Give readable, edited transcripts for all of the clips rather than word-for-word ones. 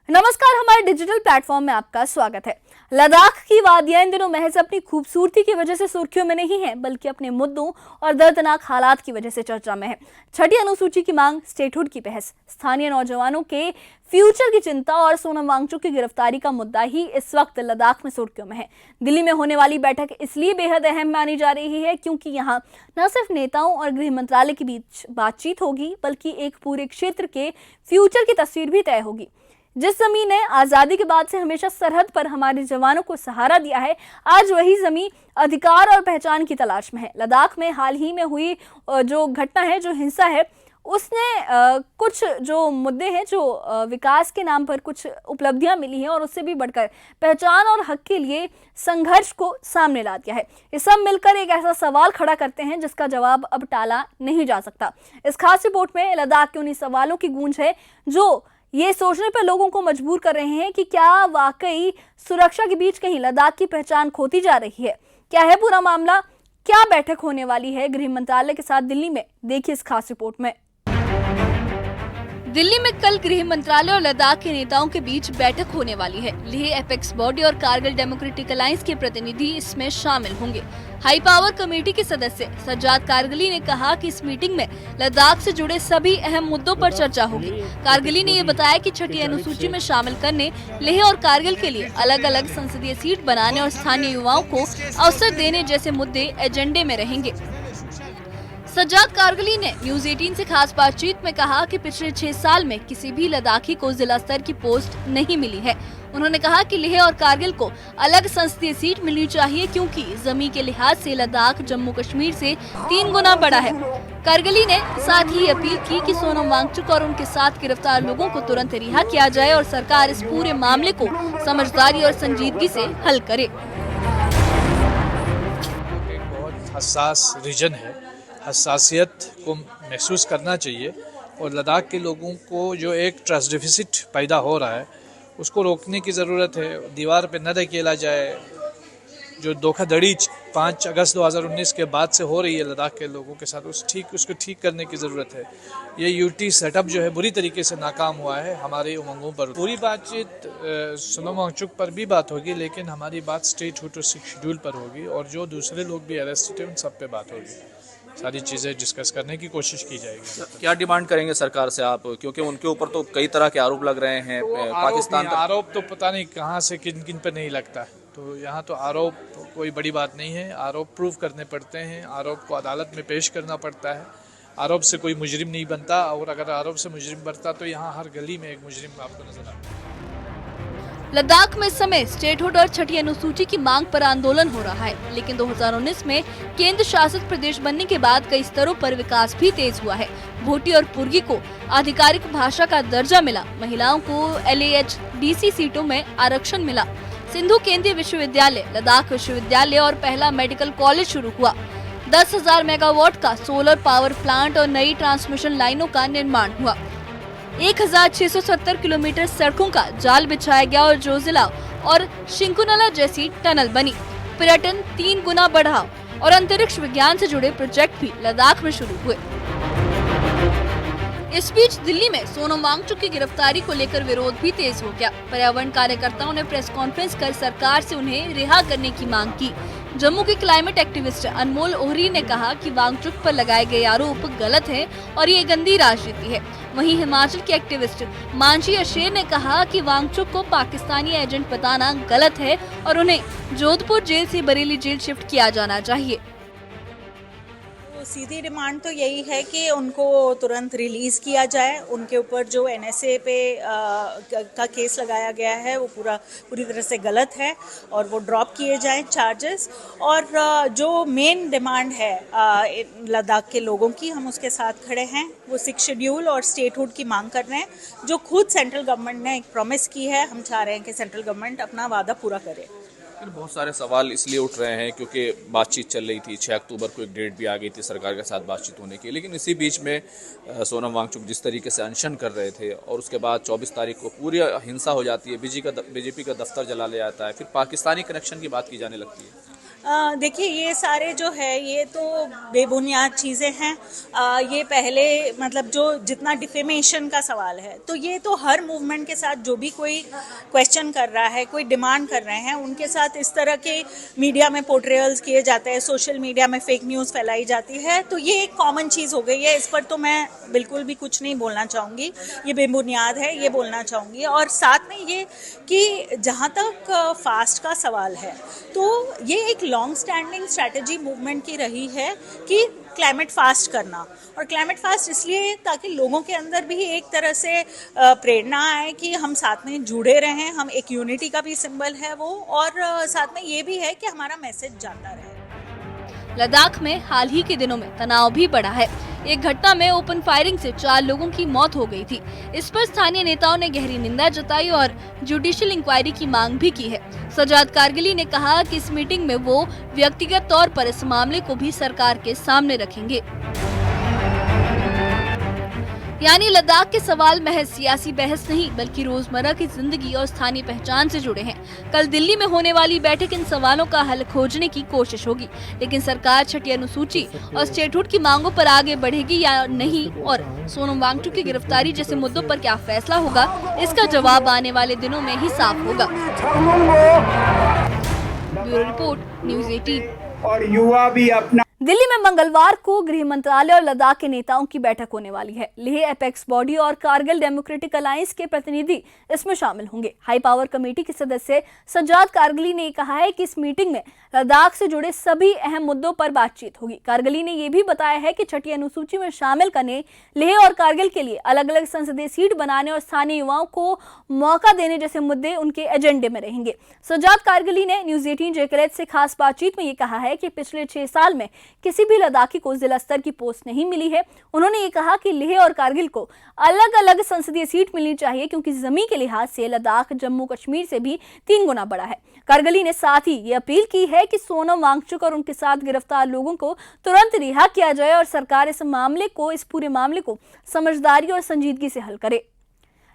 नमस्कार, हमारे digital platform में आपका स्वागत है। लद्दाख की वादियां इन दिनों महज अपनी खूबसूरती की वजह से सुर्खियों में नहीं है, बल्कि अपने मुद्दों और दर्दनाक हालात की वजह से चर्चा में है। छठी अनुसूची की मांग, स्टेटहुड की बहस, स्थानीय नौजवानों के फ्यूचर की चिंता और सोनम वांगचुक की गिरफ्तारी का मुद्दा ही इस वक्त लद्दाख में सुर्खियों में है। दिल्ली में होने वाली बैठक इसलिए बेहद अहम मानी जा रही है क्योंकि यहाँ न सिर्फ नेताओं और गृह मंत्रालय के बीच बातचीत होगी, बल्कि एक पूरे क्षेत्र के फ्यूचर की तस्वीर भी तय होगी। जिस जमीन ने आजादी के बाद से हमेशा सरहद पर हमारे जवानों को सहारा दिया है, आज वही जमीन अधिकार और पहचान की तलाश में है। लद्दाख में हाल ही में हुई जो घटना है, जो हिंसा है, उसने कुछ जो मुद्दे हैं, जो विकास के नाम पर कुछ उपलब्धियां मिली हैं और उससे भी बढ़कर पहचान और हक के लिए संघर्ष को सामने ला दिया है। ये सब मिलकर एक ऐसा सवाल खड़ा करते हैं जिसका जवाब अब टाला नहीं जा सकता। इस खास रिपोर्ट में लद्दाख के उन्हीं सवालों की गूंज है जो ये सोचने पर लोगों को मजबूर कर रहे हैं कि क्या वाकई सुरक्षा के बीच कहीं लद्दाख की पहचान खोती जा रही है। क्या है पूरा मामला, क्या बैठक होने वाली है गृह मंत्रालय के साथ दिल्ली में, देखिए इस खास रिपोर्ट में। दिल्ली में कल गृह मंत्रालय और लद्दाख के नेताओं के बीच बैठक होने वाली है। लेह एपेक्स बॉडी और कारगिल डेमोक्रेटिक अलायंस के प्रतिनिधि इसमें शामिल होंगे। हाई पावर कमेटी के सदस्य सज्जाद कारगिली ने कहा कि इस मीटिंग में लद्दाख से जुड़े सभी अहम मुद्दों पर चर्चा होगी। कारगिली ने ये बताया कि छठी अनुसूची में शामिल करने, लेह और कारगिल के लिए अलग अलग संसदीय सीट बनाने और स्थानीय युवाओं को अवसर देने जैसे मुद्दे एजेंडे में रहेंगे। सज्जाद कारगिली ने न्यूज 18 से खास बातचीत में कहा कि पिछले 6 साल में किसी भी लद्दाखी को जिला स्तर की पोस्ट नहीं मिली है। उन्होंने कहा कि लेह और कारगिल को अलग संसदीय सीट मिलनी चाहिए क्योंकि जमीन के लिहाज से लद्दाख जम्मू कश्मीर से 3 गुना बड़ा है। कारगिली ने साथ ही अपील की कि सोनम वांगचुक और उनके साथ गिरफ्तार लोगों को तुरंत रिहा किया जाए और सरकार इस पूरे मामले को समझदारी और संजीदगी से हल करे। एक बहुत हसास रीजन है, हसासियत को महसूस करना चाहिए और लद्दाख के लोगों को जो एक ट्रस्ट डिफिसिट पैदा हो रहा है उसको रोकने की ज़रूरत है। दीवार पे न धकेला जाए। जो धोखाधड़ी 5 अगस्त 2019 के बाद से हो रही है लद्दाख के लोगों के साथ, उसको ठीक करने की ज़रूरत है। ये यूटी सेटअप जो है बुरी तरीके से नाकाम हुआ है हमारी उमंगों पर। पूरी बातचीत सोनम वांगचुक पर भी बात होगी, लेकिन हमारी बात स्टेटहुड और शेड्यूल पर होगी और जो दूसरे लोग भी अरेस्टेड हैं उन सब पे बात होगी। सारी चीज़ें डिस्कस करने की कोशिश की जाएगी। क्या डिमांड करेंगे सरकार से आप, क्योंकि उनके ऊपर तो कई तरह के आरोप लग रहे हैं। पाकिस्तान आरोप तो पता नहीं कहाँ से किन किन पर नहीं लगता, तो यहाँ तो आरोप कोई बड़ी बात नहीं है। आरोप प्रूव करने पड़ते हैं, आरोप को अदालत में पेश करना पड़ता है। आरोप से कोई मुजरिम नहीं बनता, और अगर आरोप से मुजरिम बनता तो यहाँ हर गली में एक मुजरिम आपको नजर आता है। लद्दाख में इस समय स्टेटहुड और छठी अनुसूची की मांग पर आंदोलन हो रहा है, लेकिन 2019 में केंद्र शासित प्रदेश बनने के बाद कई स्तरों पर विकास भी तेज हुआ है। भोटी और पुर्गी को आधिकारिक भाषा का दर्जा मिला, महिलाओं को LAHDC सीटों में आरक्षण मिला, सिंधु केंद्रीय विश्वविद्यालय, लद्दाख विश्वविद्यालय और पहला मेडिकल कॉलेज शुरू हुआ। 10,000 मेगावाट का सोलर पावर प्लांट और नई ट्रांसमिशन लाइनों का निर्माण हुआ। 1670 किलोमीटर सड़कों का जाल बिछाया गया और जोजिला और शिंकुनला जैसी टनल बनी। पर्यटन 3 गुना बढ़ा और अंतरिक्ष विज्ञान से जुड़े प्रोजेक्ट भी लद्दाख में शुरू हुए। इस बीच दिल्ली में सोनम वांगचुक की गिरफ्तारी को लेकर विरोध भी तेज हो गया। पर्यावरण कार्यकर्ताओं ने प्रेस कॉन्फ्रेंस कर सरकार से उन्हें रिहा करने की मांग की। जम्मू के क्लाइमेट एक्टिविस्ट अनमोल ओहरी ने कहा कि वांगचुक पर लगाए गए आरोप गलत हैं और ये गंदी राजनीति है। वहीं हिमाचल के एक्टिविस्ट मांझी अशेर ने कहा कि वांगचुक को पाकिस्तानी एजेंट बताना गलत है और उन्हें जोधपुर जेल से बरेली जेल शिफ्ट किया जाना चाहिए। सीधी डिमांड तो यही है कि उनको तुरंत रिलीज़ किया जाए। उनके ऊपर जो NSA पे का केस लगाया गया है वो पूरी तरह से गलत है और वो ड्रॉप किए जाएं चार्जेस। और जो मेन डिमांड है लद्दाख के लोगों की, हम उसके साथ खड़े हैं। वो 6 शेड्यूल और स्टेटहुड की मांग कर रहे हैं, जो खुद सेंट्रल गवर्नमेंट ने एक प्रॉमिस की है। हम चाह रहे हैं कि सेंट्रल गवर्नमेंट अपना वादा पूरा करे। बहुत सारे सवाल इसलिए उठ रहे हैं क्योंकि बातचीत चल रही थी। 6 अक्टूबर को एक डेट भी आ गई थी सरकार के साथ बातचीत होने की, लेकिन इसी बीच में सोनम वांगचुक जिस तरीके से अनशन कर रहे थे और उसके बाद 24 तारीख को पूरी हिंसा हो जाती है, बीजेपी का दफ्तर जला ले जाता है, फिर पाकिस्तानी कनेक्शन की बात की जाने लगती है। देखिए, ये सारे जो है ये तो बेबुनियाद चीज़ें हैं। ये पहले मतलब जो जितना डिफेमेशन का सवाल है, तो ये तो हर मूवमेंट के साथ जो भी कोई क्वेश्चन कर रहा है, कोई डिमांड कर रहे हैं, उनके साथ इस तरह के मीडिया में पोर्ट्रेयल्स किए जाते हैं, सोशल मीडिया में फेक न्यूज़ फैलाई जाती है, तो ये एक कॉमन चीज़ हो गई है। इस पर तो मैं बिल्कुल भी कुछ नहीं बोलना चाहूँगी, ये बेबुनियाद है, ये बोलना चाहूँगी। और साथ में ये कि जहाँ तक फास्ट का सवाल है, तो ये एक लॉन्ग स्टैंडिंग स्ट्रैटेजी मूवमेंट की रही है कि क्लाइमेट फास्ट करना। और क्लाइमेट फास्ट इसलिए ताकि लोगों के अंदर भी एक तरह से प्रेरणा आए कि हम साथ में जुड़े रहें, हम एक यूनिटी का भी सिंबल है वो, और साथ में ये भी है कि हमारा मैसेज जाता रहे। लद्दाख में हाल ही के दिनों में तनाव भी बढ़ा है। एक घटना में ओपन फायरिंग से 4 लोगों की मौत हो गई थी। इस पर स्थानीय नेताओं ने गहरी निंदा जताई और जुडिशियल इंक्वायरी की मांग भी की है। सजाद कारगिली ने कहा कि इस मीटिंग में वो व्यक्तिगत तौर पर इस मामले को भी सरकार के सामने रखेंगे। यानी लद्दाख के सवाल महज सियासी बहस नहीं, बल्कि रोजमर्रा की जिंदगी और स्थानीय पहचान से जुड़े हैं। कल दिल्ली में होने वाली बैठक इन सवालों का हल खोजने की कोशिश होगी, लेकिन सरकार छठी अनुसूची और स्टेटहुड की मांगों पर आगे बढ़ेगी या नहीं, और सोनम वांगचुक की गिरफ्तारी जैसे मुद्दों पर क्या फैसला होगा, इसका जवाब आने वाले दिनों में ही साफ होगा। Bureau report, news 18। और युवा भी अपना। दिल्ली में मंगलवार को गृह मंत्रालय और लद्दाख के नेताओं की बैठक होने वाली है। लेह एपेक्स बॉडी और कारगिल डेमोक्रेटिक अलायंस के प्रतिनिधि इसमें शामिल होंगे। हाई पावर कमेटी के सदस्य सजाद कारगिली ने कहा है कि इस मीटिंग में लद्दाख से जुड़े सभी अहम मुद्दों पर बातचीत होगी। कारगिली ने यह भी बताया है कि छठी अनुसूची में शामिल करने, लेह और कारगिल के लिए अलग अलग संसदीय सीट बनाने और स्थानीय युवाओं को मौका देने जैसे मुद्दे उनके एजेंडे में रहेंगे। सजाद कारगिली ने न्यूज़ 18 जेकलेट से खास बातचीत में ये कहा है कि पिछले 6 साल में किसी भी लद्दाखी को जिला स्तर की पोस्ट नहीं मिली है। उन्होंने ये कहा कि लेह और कारगिल को अलग अलग संसदीय सीट मिलनी चाहिए, क्योंकि जमीन के लिहाज से लद्दाख जम्मू कश्मीर से भी 3 गुना बड़ा है। कारगिली ने साथ ही ये अपील की है कि सोनम वांगचुक और उनके साथ गिरफ्तार लोगों को तुरंत रिहा किया जाए और सरकार इस पूरे मामले को समझदारी और संजीदगी से हल करे।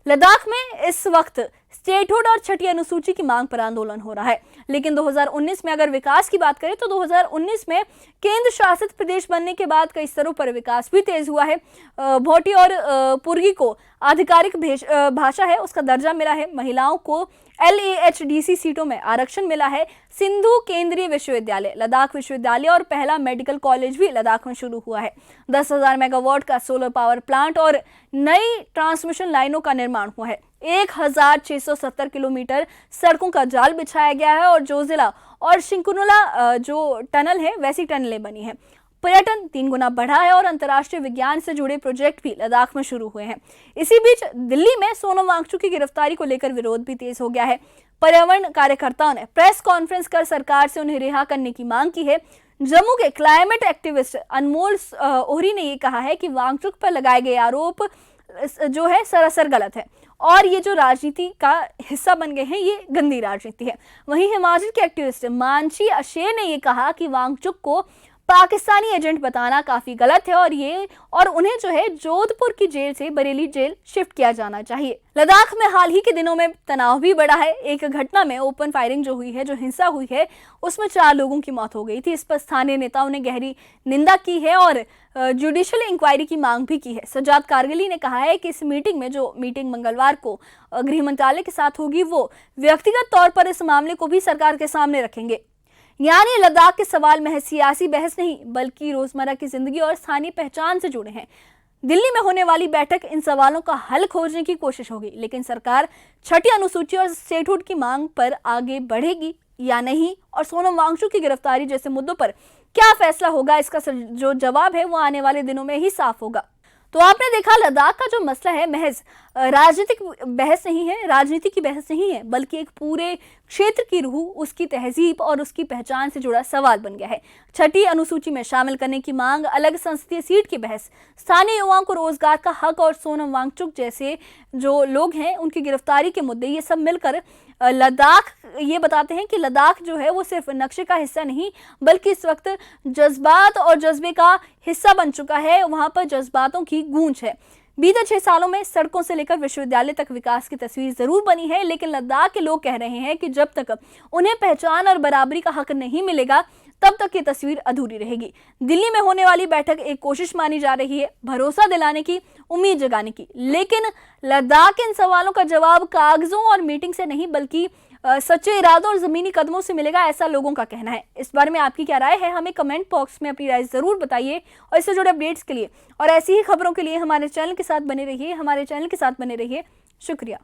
लद्दाख में इस वक्त स्टेटहुड और छठी अनुसूची की मांग पर आंदोलन हो रहा है, लेकिन 2019 में अगर विकास की बात करें तो 2019 में केंद्र शासित प्रदेश बनने के बाद कई स्तरों पर विकास भी तेज हुआ है। भोटी और पुर्गी को आधिकारिक भाषा है उसका दर्जा मिला है। महिलाओं को LAHDC सीटों में आरक्षण मिला है। सिंधु केंद्रीय विश्वविद्यालय, लद्दाख विश्वविद्यालय और पहला मेडिकल कॉलेज भी लद्दाख में शुरू हुआ है। 10,000 मेगावाट का सोलर पावर प्लांट और नई ट्रांसमिशन लाइनों का निर्माण हुआ है। 1670 किलोमीटर सड़कों का जाल बिछाया गया है और जो जिला और शिंकुनुला जो टनल है वैसी टनलें बनी हैं। पर्यटन 3 गुना बढ़ा है और अंतर्राष्ट्रीय विज्ञान से जुड़े प्रोजेक्ट भी लद्दाख में शुरू हुए हैं। इसी बीच दिल्ली में सोनम वांगचुक की गिरफ्तारी को लेकर विरोध भी तेज हो गया है। पर्यावरण कार्यकर्ताओं ने प्रेस कॉन्फ्रेंस कर सरकार से उन्हें रिहा करने की मांग की है। जम्मू के क्लाइमेट एक्टिविस्ट अनमोल ओहरी ने यह कहा है कि वांगचुक पर लगाए गए आरोप जो है सरासर गलत है और ये जो राजनीति का हिस्सा बन गए हैं, ये गंदी राजनीति है। वहीं हिमाचल के एक्टिविस्ट मानसी अशेर ने यह कहा कि वांगचुक को पाकिस्तानी एजेंट बताना काफी गलत है और उन्हें जो है जोधपुर की जेल से बरेली जेल शिफ्ट किया जाना चाहिए। लद्दाख में हाल ही के दिनों में तनाव भी बढ़ा है। एक घटना में ओपन फायरिंग जो हुई है, जो हिंसा हुई है, उसमें 4 लोगों की मौत हो गई थी। इस पर स्थानीय नेताओं ने गहरी निंदा की है और जुडिशियल इंक्वायरी की मांग भी की है। सजाद कारगिली ने कहा है कि इस मीटिंग में जो मीटिंग मंगलवार को गृह मंत्रालय के साथ होगी, वो व्यक्तिगत तौर पर इस मामले को भी सरकार के सामने रखेंगे। यानी लद्दाख के सवाल महज सियासी बहस नहीं, बल्कि रोजमर्रा की जिंदगी और स्थानीय पहचान से जुड़े हैं। दिल्ली में होने वाली बैठक इन सवालों का हल खोजने की कोशिश होगी, लेकिन सरकार छठी अनुसूची और स्टेटहुड की मांग पर आगे बढ़ेगी या नहीं, और सोनम वांगचुक की गिरफ्तारी जैसे मुद्दों पर क्या फैसला होगा, इसका जो जवाब है वो आने वाले दिनों में ही साफ होगा। तो आपने देखा, लद्दाख का जो मसला है महज राजनीतिक बहस नहीं है, राजनीति की बहस नहीं है, बल्कि एक पूरे क्षेत्र की रूह, उसकी तहजीब और उसकी पहचान से जुड़ा सवाल बन गया है। छठी अनुसूची में शामिल करने की मांग, अलग संसदीय सीट की बहस, स्थानीय युवाओं को रोजगार का हक और सोनम वांगचुक जैसे जो लोग हैं उनकी गिरफ्तारी के मुद्दे, ये सब मिलकर लद्दाख ये बताते हैं कि लद्दाख जो है वो सिर्फ नक्शे का हिस्सा नहीं, बल्कि इस वक्त जज्बात और जज्बे का हिस्सा बन चुका है। वहाँ पर जज्बातों की गूंज है। बीते 6 सालों में सड़कों से लेकर विश्वविद्यालय तक विकास की तस्वीर जरूर बनी है, लेकिन लद्दाख के लोग कह रहे हैं कि जब तक उन्हें पहचान और बराबरी का हक नहीं मिलेगा तब तक ये तस्वीर अधूरी रहेगी। दिल्ली में होने वाली बैठक एक कोशिश मानी जा रही है, भरोसा दिलाने की, उम्मीद जगाने की, लेकिन लद्दाख के इन सवालों का जवाब कागजों और मीटिंग से नहीं बल्कि सच्चे इरादों और जमीनी कदमों से मिलेगा, ऐसा लोगों का कहना है। इस बारे में आपकी क्या राय है, हमें कमेंट बॉक्स में अपनी राय जरूर बताइए। और इससे जुड़े अपडेट्स के लिए और ऐसी ही खबरों के लिए हमारे चैनल के साथ बने रहिए। शुक्रिया।